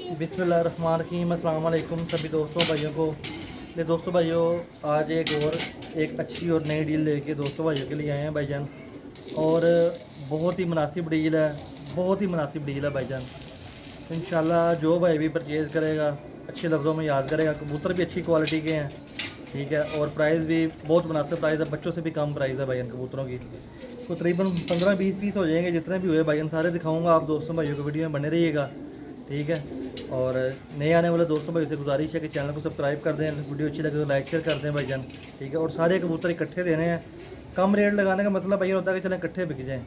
बिस्मिल्लाहिर्रहमानिर्रहीम। अस्सलाम वालेकुम सभी दोस्तों भाइयों को। ले दोस्तों भाइयों, आज एक अच्छी और नई डील लेके दोस्तों भाइयों के लिए आए हैं भाईजान। और बहुत ही मुनासिब डील है, बहुत ही मुनासिब डील है भाईजान। इंशाल्लाह जो भाई भी परचेज़ करेगा अच्छे लफ्ज़ों में याद करेगा। कबूतर भी अच्छी क्वालिटी के हैं, ठीक है, और प्राइस भी बहुत मुनासिब प्राइस है, बच्चों से भी कम प्राइस है भाईजान कबूतरों की। तो तकरीबन 15-20 पीस हो जाएंगे, जितने भी हुए भाईजान सारे दिखाऊंगा। आप दोस्तों भाइयों को वीडियो में बने रहिएगा, ठीक है। और नए आने वाले दोस्तों भाई से गुजारिश है कि चैनल को सब्सक्राइब कर दें, वीडियो अच्छी लगे तो लाइक शेयर कर दें भाईजान, ठीक है। और सारे कबूतर इकट्ठे देने हैं। कम रेट लगाने का मतलब भाई होता है कि चलें इकट्ठे बिक जाएँ।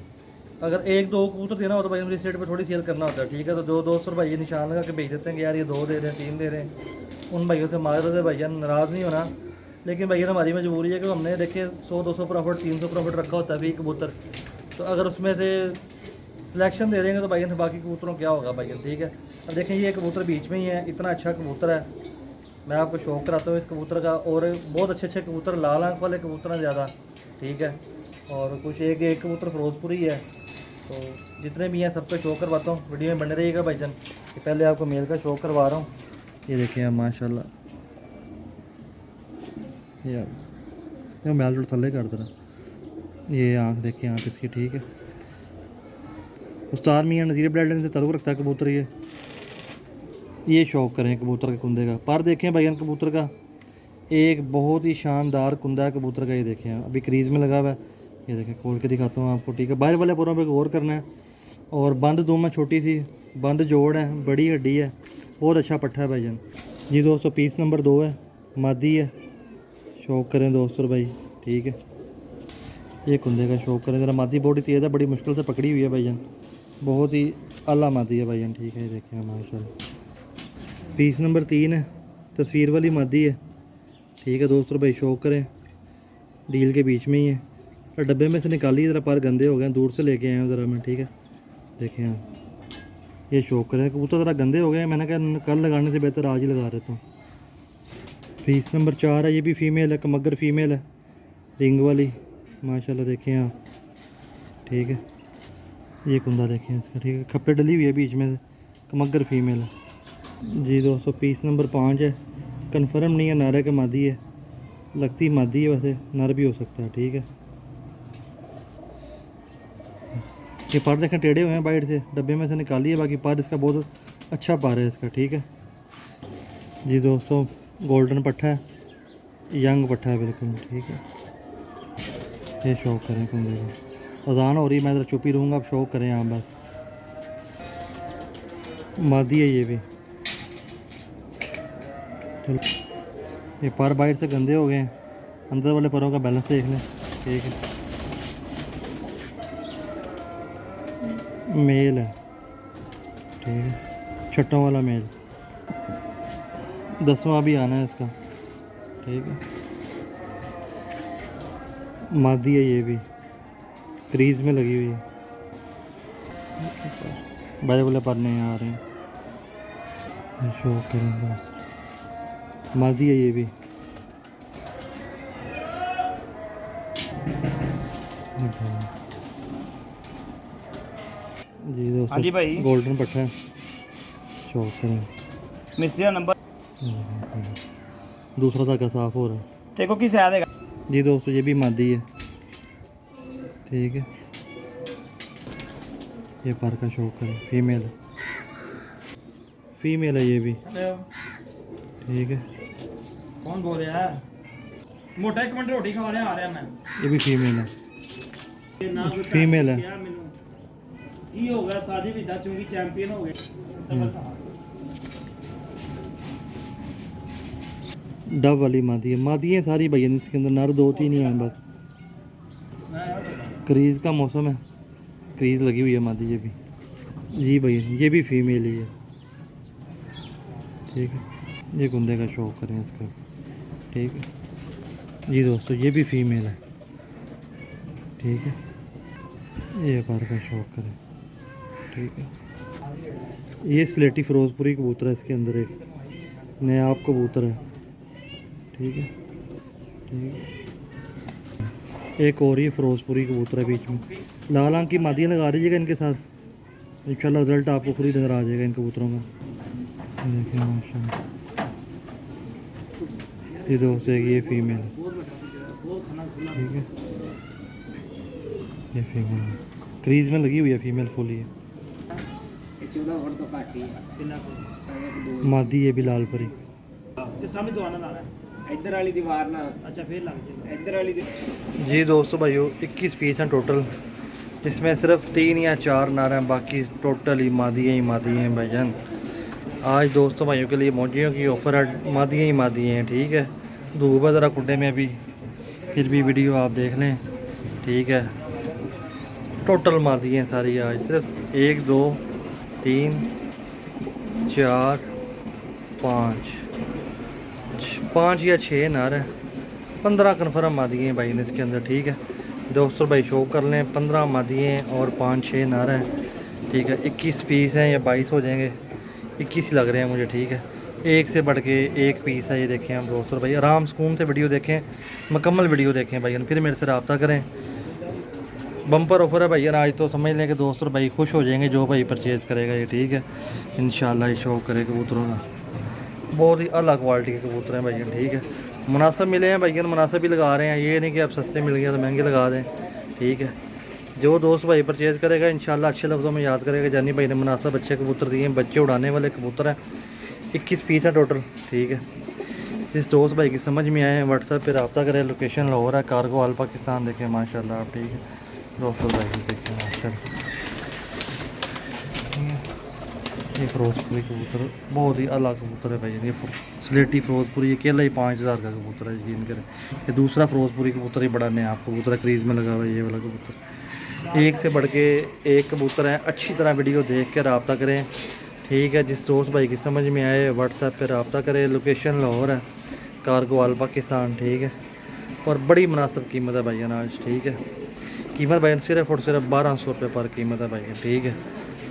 अगर एक दो कबूतर देना हो तो भाई मुझे इस रेट पर थोड़ी सेल करना होता है, ठीक है। तो जो दोस्त और भाई ये निशान लगा के भेज देते हैं कि यार ये 2 दे रहे हैं, 3 दे रहे हैं, उन भाइयों से माजरत है भाईजान, नाराज़ नहीं होना। लेकिन भैया हमारी मजबूरी है कि हमने देखिए 100-200 प्रॉफिट 300 प्रॉफिट रखा होता है अभी कबूतर। तो अगर उसमें से सिलेक्शन दे देंगे तो भाई बाकी कबूतरों क्या होगा भाई, ठीक है। अब देखें ये कबूतर बीच में ही है, इतना अच्छा कबूतर है। मैं आपको शौक कराता हूँ इस कबूतर का। और बहुत अच्छे अच्छे कबूतर, लाल आँख वाले कबूतर हैं ज़्यादा, ठीक है। और कुछ एक एक कबूतर फिरोजपुरी है। तो जितने भी हैं सबका शौक करवाता हूँ, वीडियो में बने रहिएगा भाईजान। कि पहले आपको मेल का शौक करवा रहा हूँ। ये देखिए आप माशाल्लाह, ये मैल थोड़ा थल्ले कर देना। ये आँख देखिए आँख इसकी, ठीक है। उस्ताद मियाँ नज़ीर ब्लड लाइन से ताल्लुक़ रखता है कबूतर। ये शौक करें कबूतर के कुंदे का। पर देखें भाईजान कबूतर का एक बहुत ही शानदार कुंदा है कबूतर का। ये देखें अभी क्रीज़ में लगा हुआ है। ये देखें खोल के दिखाता हूँ आपको, ठीक है। बाहर वाले पुरों पे गौर करना है। और बंद दूम है, छोटी सी बंद जोड़ है, बड़ी हड्डी है, बहुत अच्छा पट्ठा है भाईजान। जी दोस्तों पीस नंबर 2 है, मादी है। शौक करें दोस्तों भाई, ठीक है। ये कुंदे का शौक करें ज़रा। मादी बॉडी तेज़ है, बड़ी मुश्किल से पकड़ी हुई है भाईजान, बहुत ही आला मादी है भाईजान, ठीक है। ये देखें माशाल्लाह। पीस नंबर 3 है, तस्वीर वाली मादी है, ठीक है दोस्तों भाई। शौक करें, डील के बीच में ही है। और डब्बे में से निकाली ज़रा, पर गंदे हो गए, दूर से लेके आए हैं ज़रा मैं, ठीक है। देखें आप, ये शौक करें कबूतर ज़रा गंदे हो गए, मैंने कहा कल लगाने से बेहतर आज ही लगा देता हूँ। पीस नंबर 4 है, ये भी फ़ीमेल है, कमगर फ़ीमेल है, रिंग वाली माशाल्लाह। देखें आप, ठीक है। ये कुंदा देखें इसका, ठीक है। खप्पे डली हुई है बीच में से, कमगर फ़ीमेल है। जी दोस्तों पीस नंबर 5 है, कन्फर्म नहीं है, नर है कि मादी है, लगती मादी है, वैसे नर भी हो सकता है, ठीक है। ये पर देखें टेढ़े हुए हैं बाइट से, डब्बे में से निकाली है, बाकी पर इसका बहुत अच्छा पर है इसका, ठीक है। जी दोस्तों गोल्डन पट्ठा है, यंग पट्ठा है बिल्कुल, ठीक है। ये शौक करें कुंदे का। अजान हो रही, मैं ज़रा चुप ही रहूँगा, आप शौक करें आप बस। मादी है ये भी, चलो। ये पर बाइट से गंदे हो गए हैं, अंदर वाले परों का बैलेंस देख लें, ठीक है। मेल है, ठीक है, छठों वाला मेल, 10वां भी आना है इसका, ठीक है। मादी है ये भी, क्रीज़ में लगी हुई है, बड़े बड़े पर नहीं आ रहे हैं। शौक करें बस, मादी है ये भी। जी दोस्तों, हाँ जी भाई, गोल्डन पट्ठा है, शौक करें। मिस्त्री नंबर दूसरा धागा साफ हो रहा है, देखो किस है देगा। जी दोस्तों ये भी मादी है, ठीक है। ये पर का शौक करें, फीमेल है, फीमेल है ये भी, ठीक है। कौन बोल रहा है? मोटा एक मिनट रोटी खा रहे आ रहा मैं। ये भी फीमेल है, फीमेल है। ये हो गया शादी भी था, चूंकि चैंपियन हो गए। डब वाली मादी है, मादी है सारी भैया इसके अंदर, नर 2-3 ही हैं बस। क्रीज़ का मौसम है, क्रीज़ लगी हुई है मादी ये भी। जी भैया ये भी फीमेल ही है, ठीक है। ये कुंदे का शौक करें इसका, ठीक है। जी दोस्तों ये भी फीमेल है, ठीक है। ये पर का शौक करें, ठीक है। ये स्लेटी फिरोजपुरी कबूतर है, इसके अंदर एक नायाब कबूतर है, ठीक है, ठीक है। एक और ये फिरोजपुरी कबूतर है बीच में, लाल आंख की मादियाँ लगा दीजिएगा इनके साथ, इंशाल्लाह रिजल्ट आपको खुद ही नज़र आ जाएगा इन कबूतरों का। देखिए माशाल्लाह, ये दोस्त है, ये फीमेल है, बहुत बड़ा पिंजरा है, बहुत खाना खुला। ठीक है। ये फीमेल है, क्रीज में लगी हुई है फीमेल फुल ही है। 14 फुट तो घट ही है। कितना को मादी है बिलाल परी। ते सामने दुकान ला रहा है। इधर वाली दीवार ना, अच्छा फिर लग जाए। इधर वाली जी दोस्तों भाइयों 21 पीस हैं टोटल, जिसमें सिर्फ 3 या 4 नर हैं, बाकी टोटल ही मादियाँ ही मादियाँ हैं भाईजान। आज दोस्तों भाइयों के लिए मौजियों की ऑफ़र है, मादियाँ ही मादियाँ हैं, ठीक है। धूप है ज़रा कुड्डे में अभी, फिर भी वीडियो आप देख लें, ठीक है। टोटल मादियाँ हैं सारी, आज सिर्फ 1 2 3 4 5 या 6 नर हैं, 15 कन्फर्म मादियाँ हैं भाई ने इसके अंदर, ठीक है। दोस्तों भाई शो कर लें, 15 मादियाँ हैं और 5-6 नर हैं, ठीक है। 21 पीस हैं या 22 हो जाएंगे, 21 ही लग रहे हैं मुझे, ठीक है। एक से बढ़ के एक पीस है, ये देखें हम दोस्तों भाई, आराम सुकून से वीडियो देखें, मुकम्मल वीडियो देखें भाई, फिर मेरे से रब्ता करें। बम्पर ऑफर है भाई, आज तो समझ लें कि दोस्तों भाई खुश हो जाएंगे जो भाई परचेज़ करेगा ये, ठीक है। इंशाल्लाह ये शौक करे कबूतरों का, बहुत ही अलग क्वालिटी के कबूतर हैं भाई, ठीक है। मुनासिब मिले हैं भाई, मुनासिब ही लगा रहे हैं, ये नहीं कि अब सस्ते मिल गए तो महंगे लगा दें, ठीक है। जो दोस्त भाई परचेज़ करेगा इंशाल्लाह अच्छे लफ्ज़ों में याद करेगा, जानी भाई ने मुनासिब अच्छे कबूतर दिए हैं, बच्चे उड़ाने वाले कबूतर हैं। 21 पीस है टोटल, ठीक है। जिस दोस्त भाई की समझ में आए व्हाट्सएप पे रब्ता करें, लोकेशन लाहौर है, कार्गो ऑल पाकिस्तान, देखें माशाल्लाह आप, ठीक है। दोस्तों भाई देखें माशाल्लाह, ये फिरोजपुरी कबूतर बहुत ही अलग कबूतर है भाई, ये स्लेटी फिरोजपुरी, ये अकेला ही 5000 का कबूतर है, यकीन करें। ये दूसरा फिरोजपुरी कबूतर ही बड़ा नया कबूतर है, क्रीज में लगा हुआ है ये वाला कबूतर। एक से बढ़ के एक कबूतर है, अच्छी तरह वीडियो देख के रब्ता करें, ठीक है। जिस दोस्त भाई की समझ में आए व्हाट्सएप पर रब्ता करें, लोकेशन लाहौर है, कार्गो ऑल पाकिस्तान, ठीक है। और बड़ी मुनासिब कीमत है भाई आज, ठीक है। कीमत भाई सिर्फ और सिर्फ 1200 रुपये पर कीमत है भाई, ठीक है।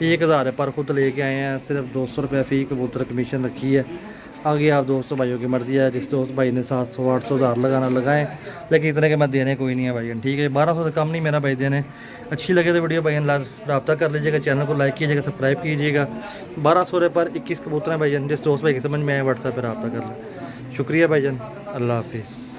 1000 है पर खुद लेके आए हैं, सिर्फ 200 रुपये फ़ी कबूतर कमीशन रखी है। आगे आप दोस्तों भाइयों की मर्ज़ी है, जिस दोस्त भाई ने 700 800 हज़ार लगाना लगाएं, लेकिन इतने के मैं देने कोई नहीं है भाई, ठीक है। 1200 से कम नहीं मेरा भाई देने। अच्छी लगे तो वीडियो भाई रब्ता कर लीजिएगा, चैनल को लाइक कीजिएगा, सब्सक्राइब कीजिएगा। 1200 रुपये पर 21 कबूतर हैं भाईजान, जिस दोस्त भाई की समझ में आए व्हाट्सएप पर रब्ता कर लें। शुक्रिया भाईजान, अल्लाह हाफिज़।